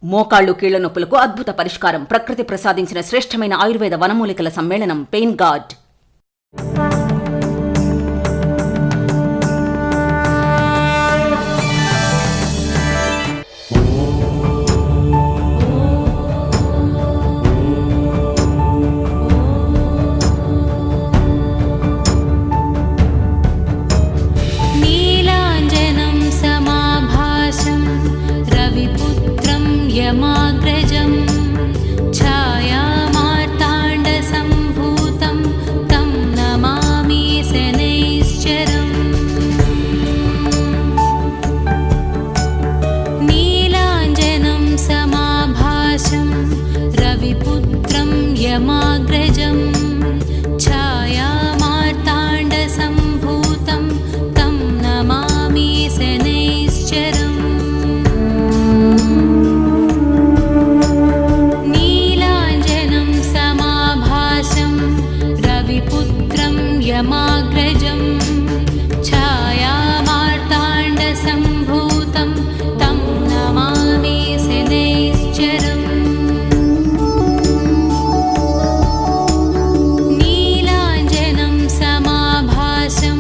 మోకాళ్లు కీళ్ల నొప్పులకు అద్భుత పరిష్కారం. ప్రకృతి ప్రసాదించిన శ్రేష్టమైన ఆయుర్వేద వనమూలికల సమ్మేళనం పెయిన్ గార్డ్. यमाग्रजं छायामार्ताण्डसम्भूतं तं नमामि शनैश्चरम्। नीलाञ्जनं समाभासं रविपुत्रं यमाग्रजं छायामार्ताण्डसम्भूतं तं नमामि शनैश्चरम्। यमाग्रजं छायामार्ताण्डसम्भूतं तं नमामि शनैश्चरम्। नीलाञ्जनं समाभासं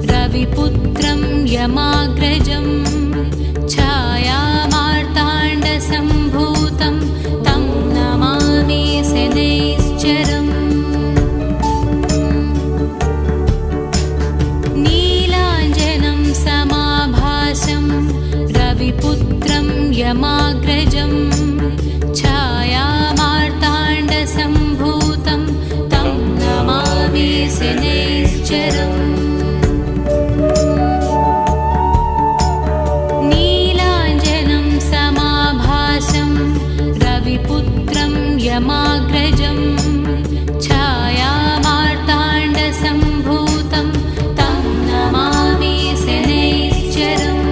रविपुत्रं यमाग्रजं छायामार्ताण्डसम्भूतं तं नमामि शनैश्चरम्। रविपुत्रं यमाग्रजं छायामार्ताण्डसम्भूतं तं नमामि शनैश्चरम्। नीलाञ्जनं समाभासं रविपुत्रं यमाग्रजं छायामार्ताण्डसम्भूतं तं नमामि शनैश्चरम्।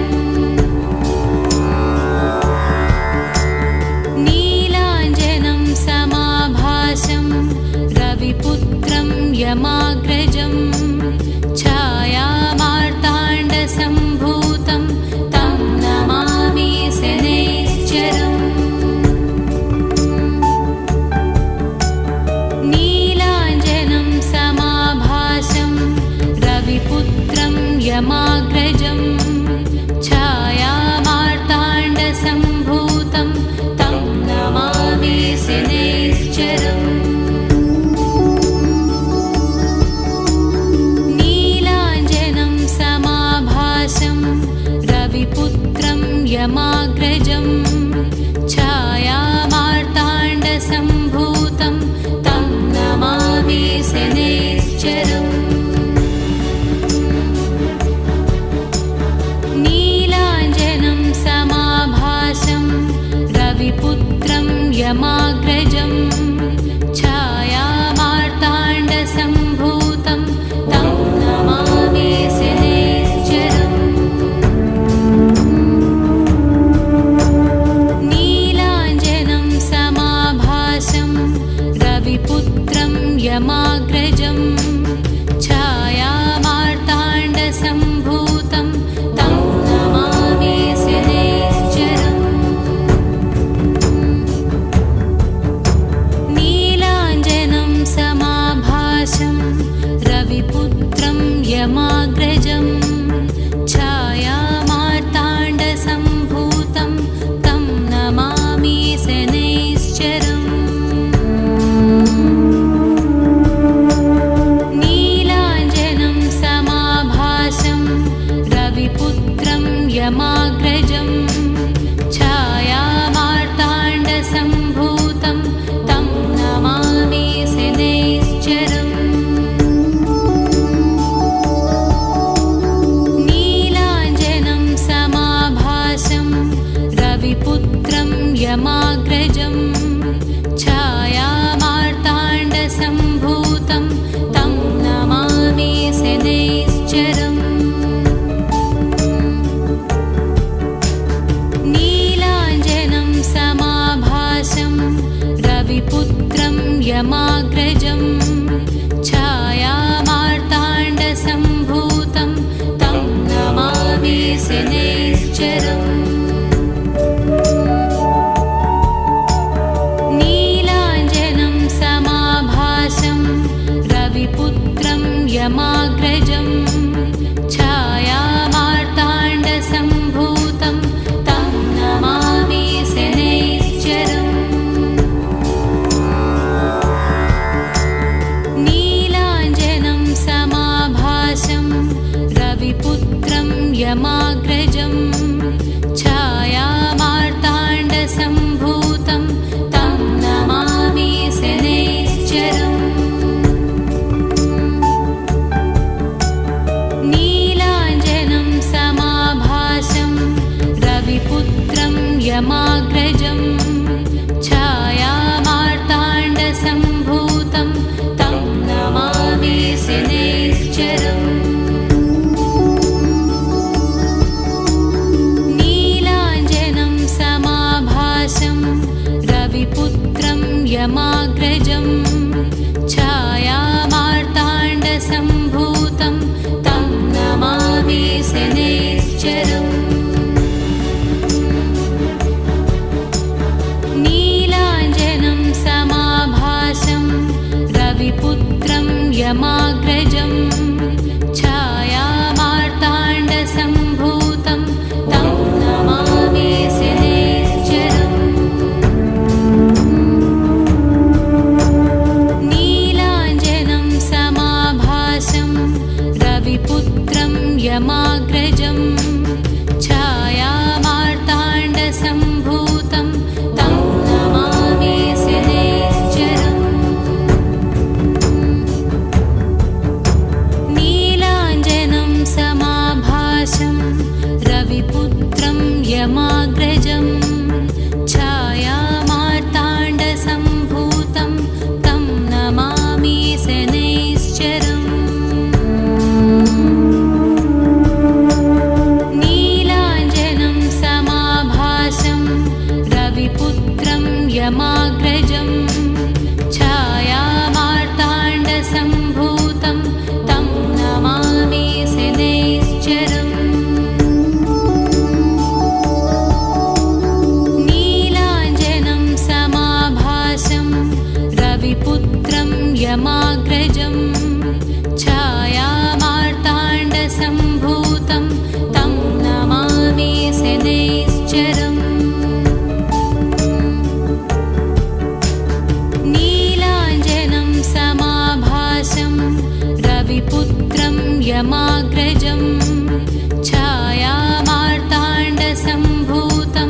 रविपुत्रं यमाग्रजं छायामार्ताण्डसम्भूतं तं नमामि शनैश्चरम्। नीलाञ्जनं समाभासं रविपुत्रं यमाग्रजं छायामार्ताण्डसम्भूतं तं नमामि शनैश्चरम्। रविपुत्रं यमाग्रजं छायामार्ताण्डसम्भूतं तं नमामि शनैश्चरम्। नीलाञ्जनं समाभासं रविपुत्रं यमाग्रजं छायामार्ताण्डसम्भूतं तं नमामि शनैश्चरम्। रविपुत्रं यमाग्रजं छायामार्ताण्डसम्भूतं तं नमामि शनैश्चरम्। नीलाञ्जनं समाभासं रविपुत्रं यमाग्रजं छायामार्ताण्डसम्भूतं तं नमामि शनैश्चरम्। रविपुत्रं यमाग्रजं छायामार्ताण्डसम्भूतं तं नमामि शनैश्चरम्। नीलाञ्जनं समाभासं रविपुत्रं यमाग्रजं छायामार्ताण्डसम्भूतं तं नमामि शनैश्चरम्। रविपुत्रं यमाग्रजं छायामार्ताण्डसम्भूतं तं नमामि शनैश्चरम्। यमाग्रजं छायामार्ताण्डसम्भूतं तं नमामि शनैश्चरम् नीलाञ्जनं समाभासं रविपुत्रं यमाग्रजं छायामार्ताण्डसम्भूतं तं नमामि शनैश्चरम् नीलाञ्जनं समाभासं रविपुत्रं यमाग्रजं छायामार्ताण्डसम्भूतं तं नमामि शनैश्चरम् नीलाञ्जनं समाभासं रविपुत्रं यमाग्रजं छायामार्ताण्डसम्भूतं तं नमामि शनैश्चरम् नीलाञ्जनं समाभासं रविपुत्रं यमाग्रजं छायामार्ताण्डसम्भूतं तं नमामि शनैश्चरम् नीलाञ्जनं समाभासं रविपुत्रं यमाग्रजं छायामार्ताण्डसम्भूतं तं नमामि शनैश्चरम् नीलाञ्जनं समाभासं रविपुत्रं यमाग्रजं छायामार्ताण्डसम्भूतं तं नमामि शनैश्चरम् नीलाञ्जनं समाभासं रविपुत्रं यमाग्रजं छायामार्ताण्डसम्भूतं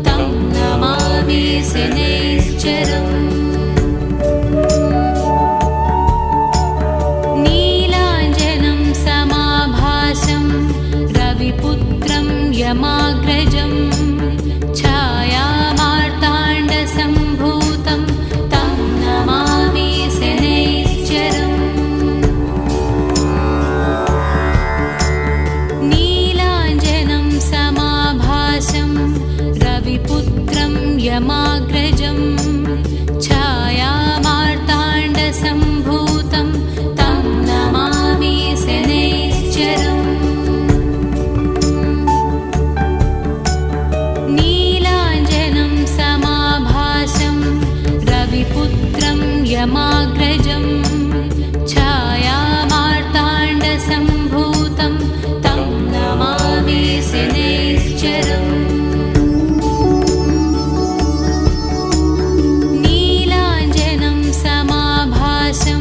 तं नमामि शनैश्चरम् नीलाञ्जनं समाभासं रविपुत्रं यमाग्रजं छायामार्ताण्डसम्भूतं तं नमामि शनैश्चरम् नीलाञ्जनं समाभासं रविपुत्रं यमाग्रजं छायामार्ताण्डसम्भूतं तं नमामि शनैश्चरम् नीलाञ्जनं समाभासं रविपुत्रं यमाग्रजं छायामार्ताण्डसम्भूतं तं नमामि शनैश्चरम् नीलाञ्जनं समाभासं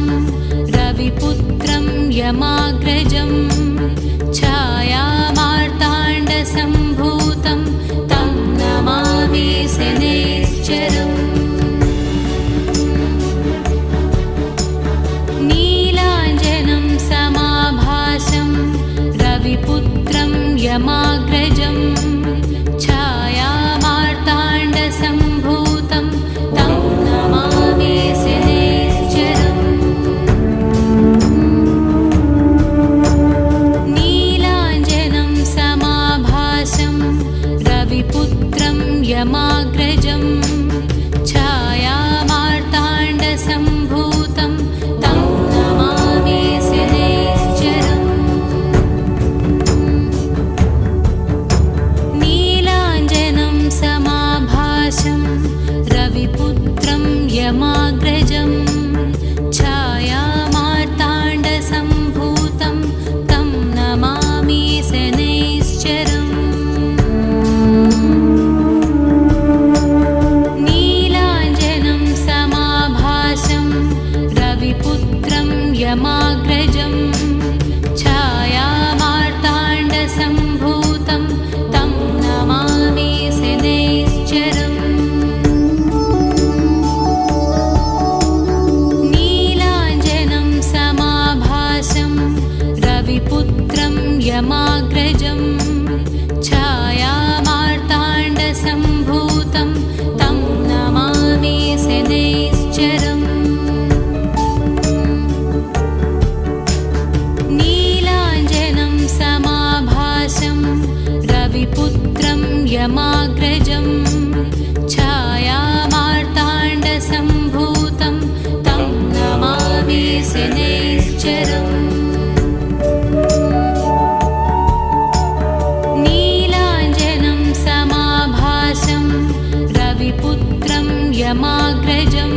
यमाग्रजं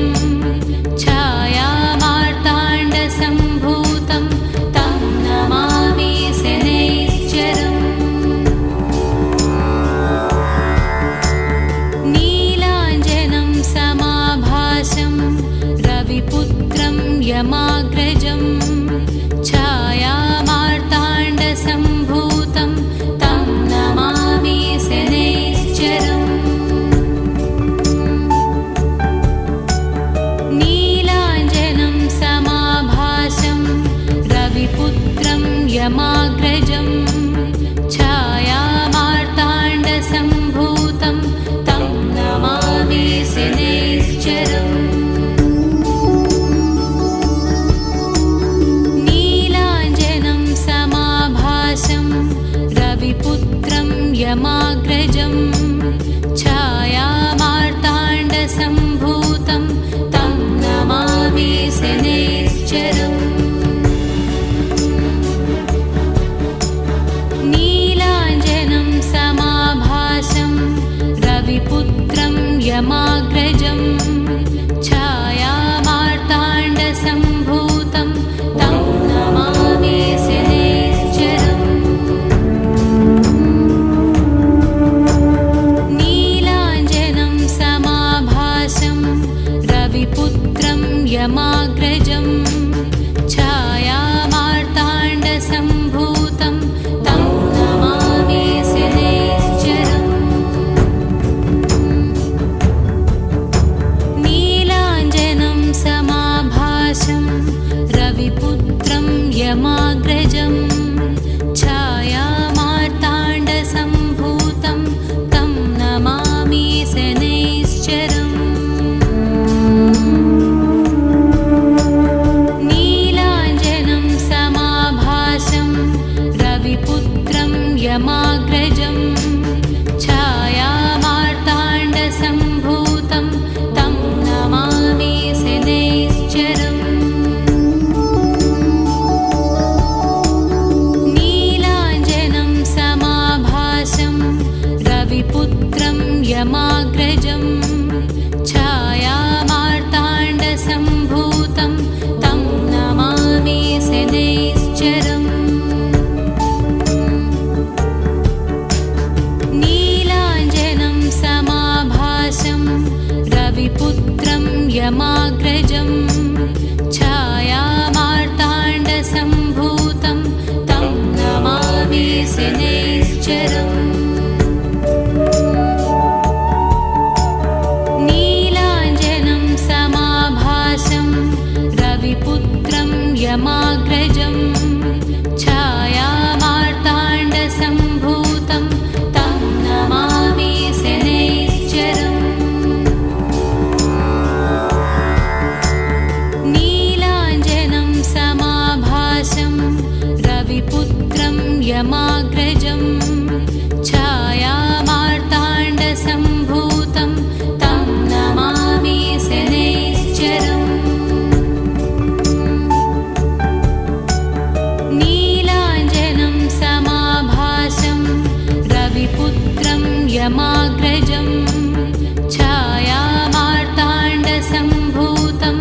छायामार्ताण्डसम्भूतं तं नमामि शनैश्चरम् नीलाञ्जनं समाभासं रविपुत्रं यमाग्रजं छायामार्ताण्डसम्भूतं तं नमामि शनैश्चरम् नीलाञ्जनं समाभासं रविपुत्रं यमाग्रजं छायामार्ताण्डसम्भूतं तं नमामि शनैश्चरम् नीलाञ्जनं समाभासं रविपुत्रं यमाग्रजं छायामार्ताण्डसम्भूतं तं नमामि शनैश्चरम् नीलाञ्जनं समाभासं रविपुत्रं यमाग्रजं छायामार्ताण्डसम्भूतं तं नमामि शनैश्चरम् नीलाञ्जनं समाभासं रविपुत्रं यमाग्रजं छायामार्ताण्डसम्भूतं तं नमामि शनैश्चरम् नीलाञ्जनं समाभासं रविपुत्रं यमाग्रजं छायामार्ताण्डसम्भूतं तं नमामि शनैश्चरम् नीलाञ्जनं समाभासं रविपुत्रं यमाग्रजं छायामार्ताण्डसम्भूतं तं नमामि शनैश्चरम् नीलाञ्जनं समाभासं रविपुत्रं यमाग्रजं छायामार्ताण्डसम्भूतं तं नमामि शनैश्चरम् नीलाञ्जनं समाभासं रविपुत्रं यमाग्रजं छायामार्ताण्डसम्भूतं तं नमामि शनैश्चरम् नीलाञ्जनं समाभासं रविपुत्रं यमाग्रजं छायामार्ताण्डसम्भूतं तं नमामि शनैश्चरम् नीलाञ्जनं समाभासं रविपुत्रं यमाग्रजं छायामार्ताण्डसम्भूतं तं नमामि शनैश्चरम् नीलाञ्जनं समाभासं रविपुत्रं यमाग्रजं छायामार्ताण्डसम्भूतं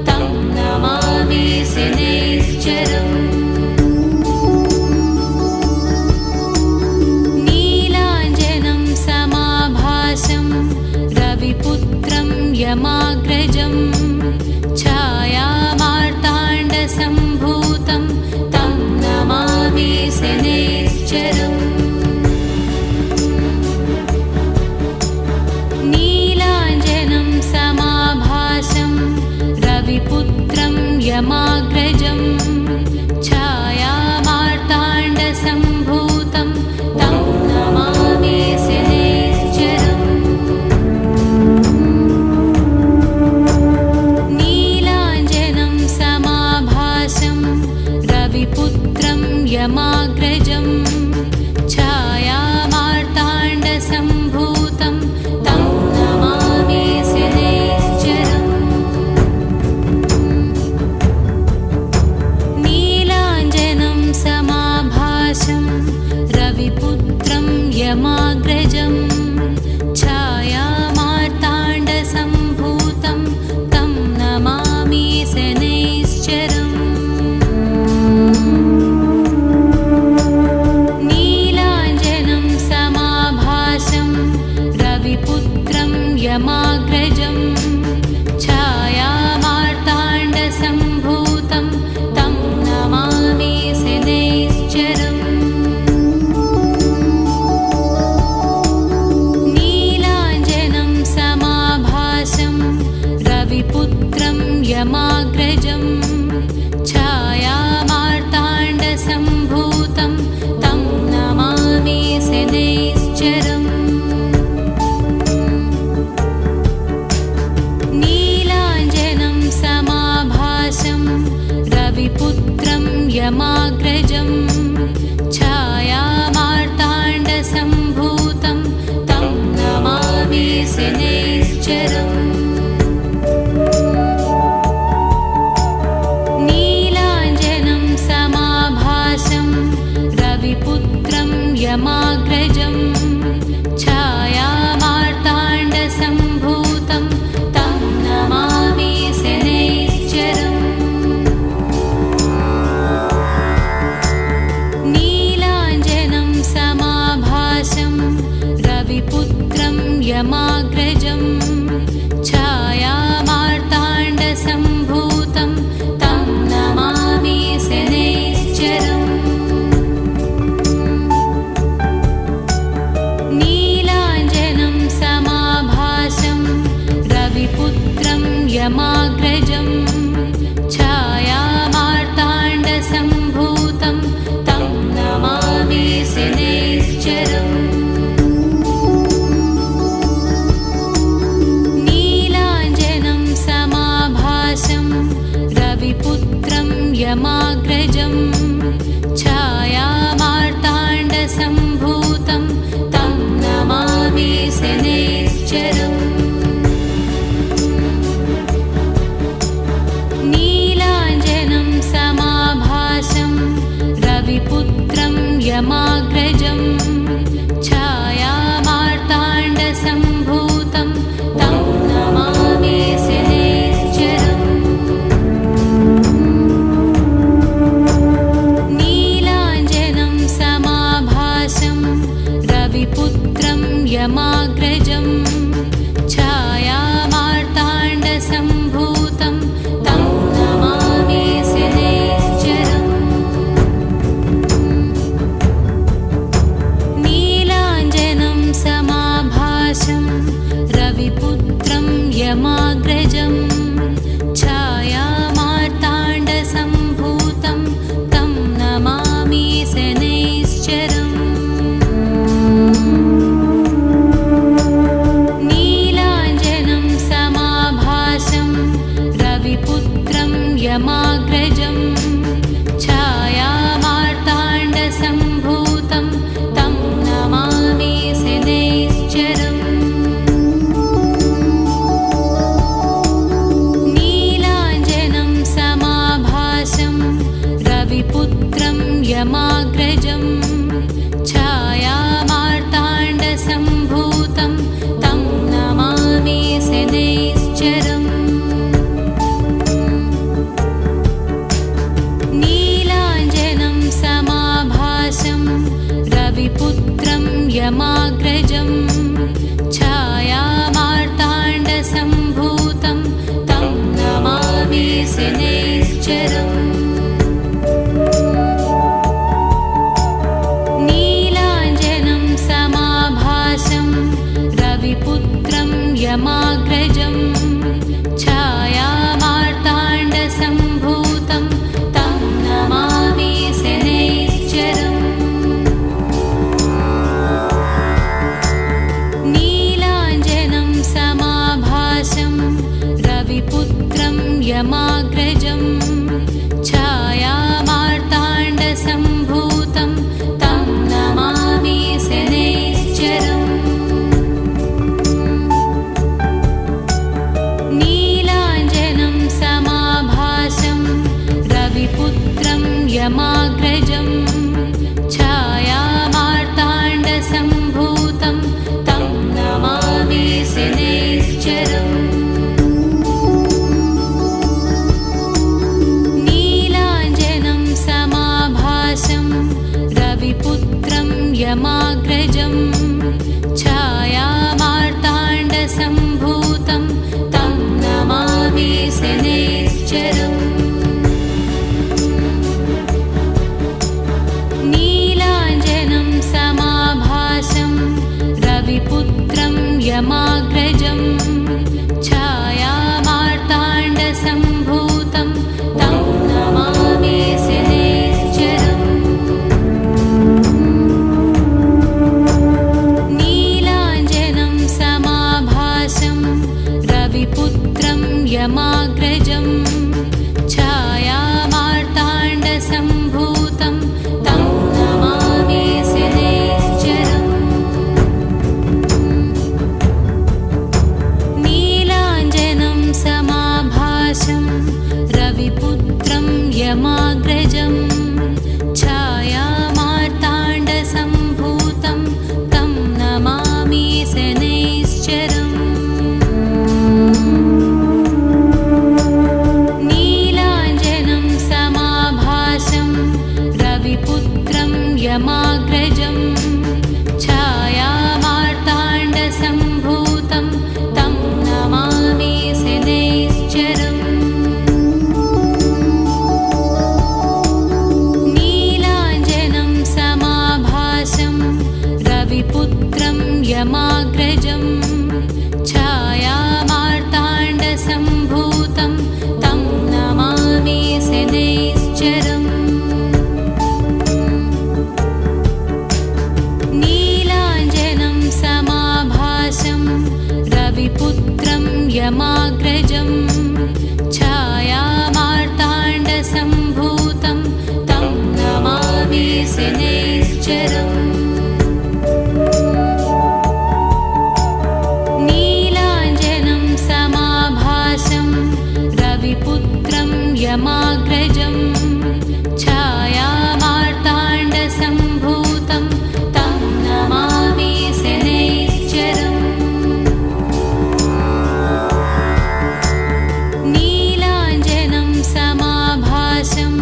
तं नमामि शनैश्चरम् नीलाञ्जनं समाभासं रविपुत्रं यमाग्रजं छायामार्ताण्डसम्भूतं तं नमामि शनैश्चरम् नीलाञ्जनं समाभासं रविपुत्रं यमाग्रजं छायामार्ताण्डसम्भूतं तं नमामि शनैश्चरम् नीलाञ्जनं समाभासं रविपुत्रं यमाग्रजं यमाग्रजं छायामार्ताण्डसम्भूतं तं नमामि शनैश्चरम् नीलाञ्जनं समाभासं रविपुत्रं यमाग्रजं छायामार्ताण्डसम्भूतं तं नमामि शनैश्चरम् नीलाञ्जनं समाभासं रविपुत्रं यमाग्रजं छायामार्ताण्डसम्भूतं तं नमामि शनैश्चरम् नीलाञ्जनं समाभासं रविपुत्रं यमाग्रजं छायामार्ताण्डसम्भूतं तं नमामि शनैश्चरम् नीलाञ्जनं समाभासं रविपुत्रं यमाग्रजं छायामार्ताण्डसम्भूतं तं नमामि शनैश्चरम् नीलाञ्जनं समाभासं रविपुत्रं यमाग्रजं छायामार्ताण्डसम्भूतं तं नमामि शनैश्चरम् नीलाञ्जनं समाभासं रविपुत्रं यमाग्रजं छायामार्ताण्डसम्भूतं तं नमामि शनैश्चरम् नीलाञ्जनं समाभासं रविपुत्रं यमाग्रजं छायामार्ताण्डसम्भूतं तं नमामि शनैश्चरम् नीलाञ्जनं समाभासं रविपुत्रं यमाग्रजं छायामार्ताण्डसम्भूतं तं नमामि शनैश्चरम् नीलाञ्जनं समाभासं रविपुत्रं यमाग्रजं छायामार्ताण्डसम्भूतं तं नमामि शनैश्चरम् नीलाञ्जनं समाभासं रविपुत्रं यमाग्रजं छायामार्ताण्डसम्भूतं तं नमामि शनैश्चरम् नीलाञ्जनं समाभासं रविपुत्रं यमाग्रजं छायामार्ताण्डसम्भूतं तं नमामि शनैश्चरम् नीलाञ्जनं समाभासं रविपुत्रं यमाग्रजं छायामार्ताण्डसम्भूतं तं नमामि शनैश्चरम् नीलाञ्जनं समाभासं रविपुत्रं यमाग्रजं छायामार्ताण्डसम्भूतं तं नमामि शनैश्चरम् नीलाञ्जनं समाभासं रविपुत्रं यमाग्रजं छायामार्ताण्डसम्भूतं तं नमामि शनैश्चरम् नीलाञ्जनं समाभासं रविपुत्रं यमाग्रजं छायामार्ताण्डसम्भूतं तं नमामि शनैश्चरम् रविपुत्रं यमाग्रजं छायामार्ताण्डसम्भूतं तं नमामि शनैश्चरम् नीलाञ्जनं समाभासं रविपुत्रं यमाग्रजं छायामार्ताण्डसम्भूतं तं नमामि शनैश्चरम् नीलाञ्जनं समाभासं रविपुत्रं यमाग्रजं छायामार्ताण्डसम्भूतं तं नमामि शनैश्चरम् नीलाञ्जनं समाभासं रविपुत्रं यमाग्रजं छायामार्ताण्डसम्भूतं तं नमामि शनैश्चरम् नीलाञ्जनं समाभासं रविपुत्रं यमाग्रजं छायामार्ताण्डसम्भूतं तं नमामि शनैश्चरम् नीलाञ्जनं समाभासं रविपुत्रं यमाग्रजं छायामार्ताण्डसम्भूतं तं नमामि शनैश्चरम् नीलाञ्जनं समाभासं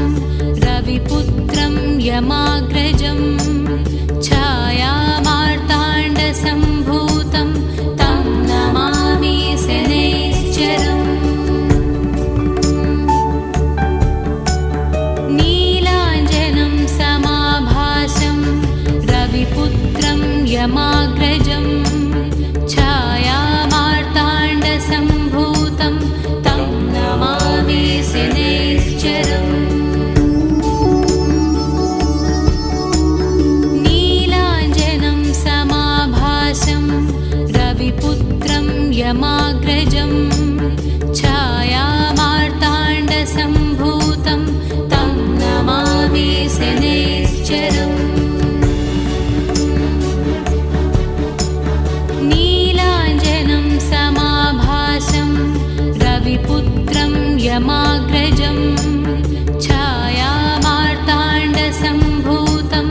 रविपुत्रं यमाग्रजं छायामार्ताण्डसम्भूतं तं नमामि शनैश्चरम् नीलाञ्जनं समाभासं रविपुत्रं यमाग्रजं छायामार्ताण्डसम्भूतं तं नमामि शनैश्चरम् नीलाञ्जनं समाभासं रविपुत्रं यमाग्रजं छायामार्ताण्डसम्भूतं तं नमामि शनैश्चरम् नीलाञ्जनं समाभासं रविपुत्रं यमाग्रजं छायामार्ताण्डसम्भूतं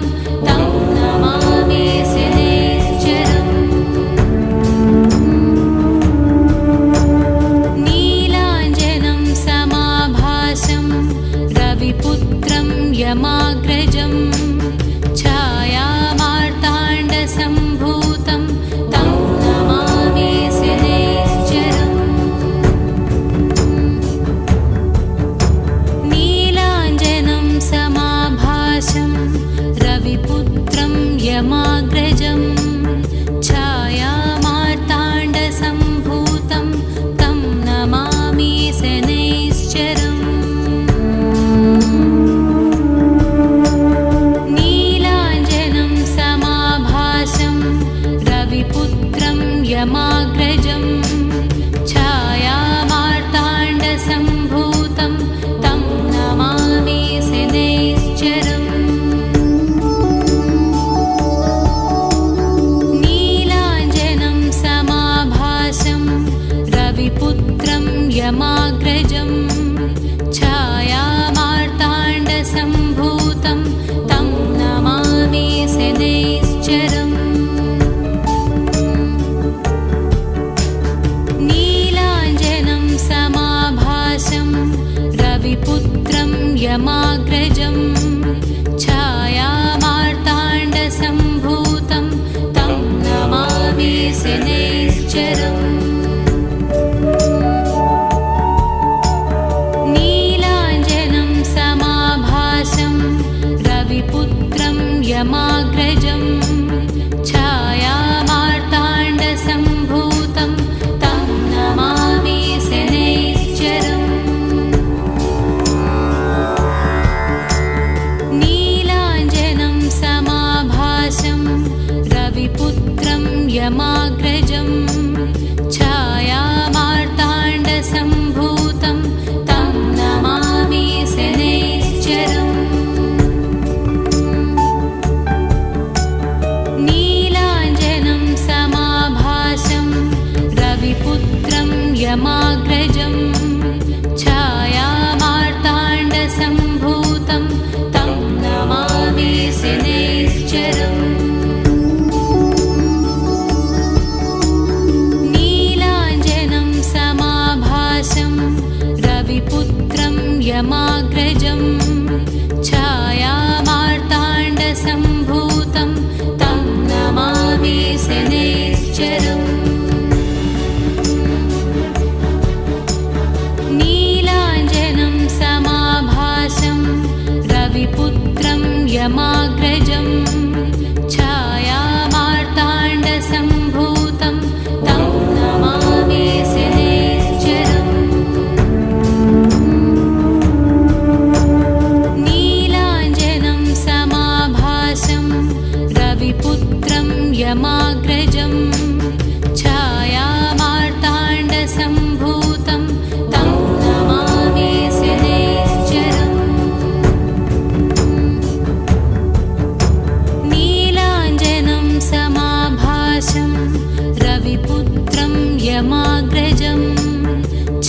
तं नमामि शनैश्चरम् नीलाञ्जनं समाभासं रविपुत्रं यमाग्रजं छायामार्ताण्डसम्भूतं तं नमामि शनैश्चरम् नीलाञ्जनं समाभासं रविपुत्रं यमाग्रजं छायामार्ताण्डसम्भूतं तं नमामि शनैश्चरम् नीलाञ्जनं समाभासं रविपुत्रं यमाग्रजं छायामार्ताण्डसम्भूतं तं नमामि शनैश्चरम् नीलाञ्जनं समाभासं रविपुत्रं यमाग्रजं छायामार्ताण्डसम्भूतं तं नमामि शनैश्चरम् नीलाञ्जनं समाभासं रविपुत्रं यमाग्रजं छायामार्ताण्डसम्भूतं तं नमामि शनैश्चरम् यमाग्रजं छायामार्ताण्डसम्भूतं तं नमामि शनैश्चरम् नीलाञ्जनं समाभासं रविपुत्रं यमाग्रजं छायामार्ताण्डसम्भूतं तं नमामि शनैश्चरम् नीलाञ्जनं समाभासं रविपुत्रं यमाग्रजं छायामार्ताण्डसम्भूतं तं नमामि शनैश्चरम् नीलाञ्जनं समाभासं रविपुत्रं यमाग्रजं छायामार्ताण्डसम्भूतं तं नमामि शनैश्चरम् नीलाञ्जनं समाभासं रविपुत्रं यमाग्रजं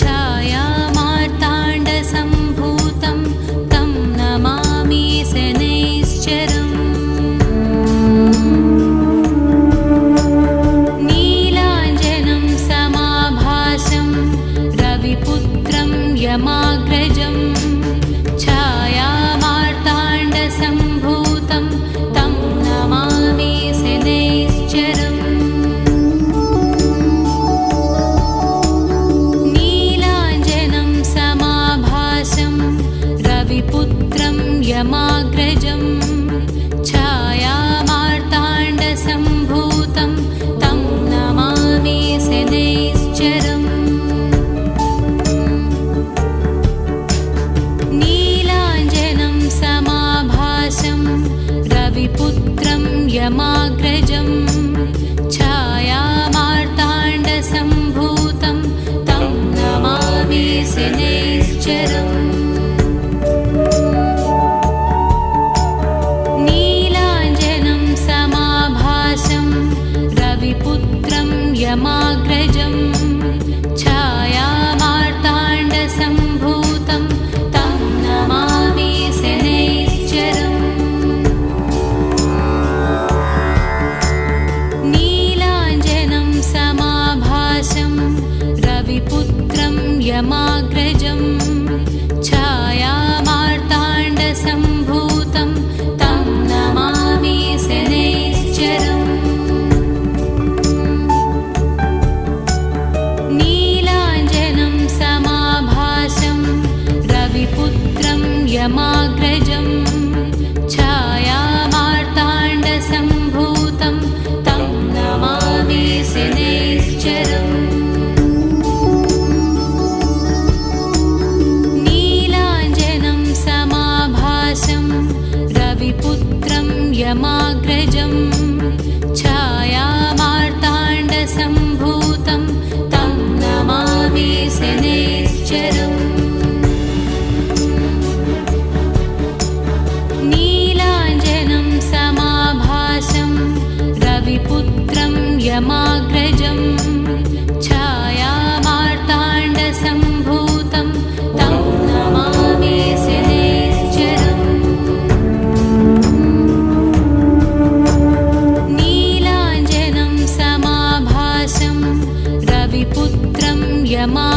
छायामार्ताण्डसम्भूतं तं नमामि शनैश्चरम् नीलाञ्जनं समाभासं रविपुत्रं यमाग्रजं छायामार्ताण्डसम्भूतं तं नमामि शनैश्चरम् नीलाञ्जनं समाभासं रविपुत्रं यमाग्रजं छायामार्ताण्डसम्भूतं तं नमामि शनैश्चरम् नीलाञ्जनं समाभासं रविपुत्रं यमाग्रजं छायामार्ताण्डसम्भूतं तं नमामि शनैश्चरम् नीलाञ्जनं समाभासं रविपुत्रं यमाग्रजं छायामार्ताण्डसम्भूतं तं नमामि शनैश्चरम् नीलाञ्जनं समाभासं रविपुत्रं यमाग्रजं छायामार्ताण्डसम्भूतं तं नमामि शनैश्चरम् नीलाञ्जनं समाभासं रविपुत्रं यमाग्रजं छायामार्ताण्डसम्भूतं तं नमामि शनैश्चरम् नीलाञ्जनं समाभासं रविपुत्रं यमाग्रजं छायामार्ताण्डसम्भूतं तं नमामि शनैश्चरम् नीलाञ्जनं समाभासं रविपुत्रं यमाग्रजं छायामार्ताण्डसम्भूतं तं नमामि शनैश्चरम् नीलाञ्जनं समाभासं रविपुत्रं यमा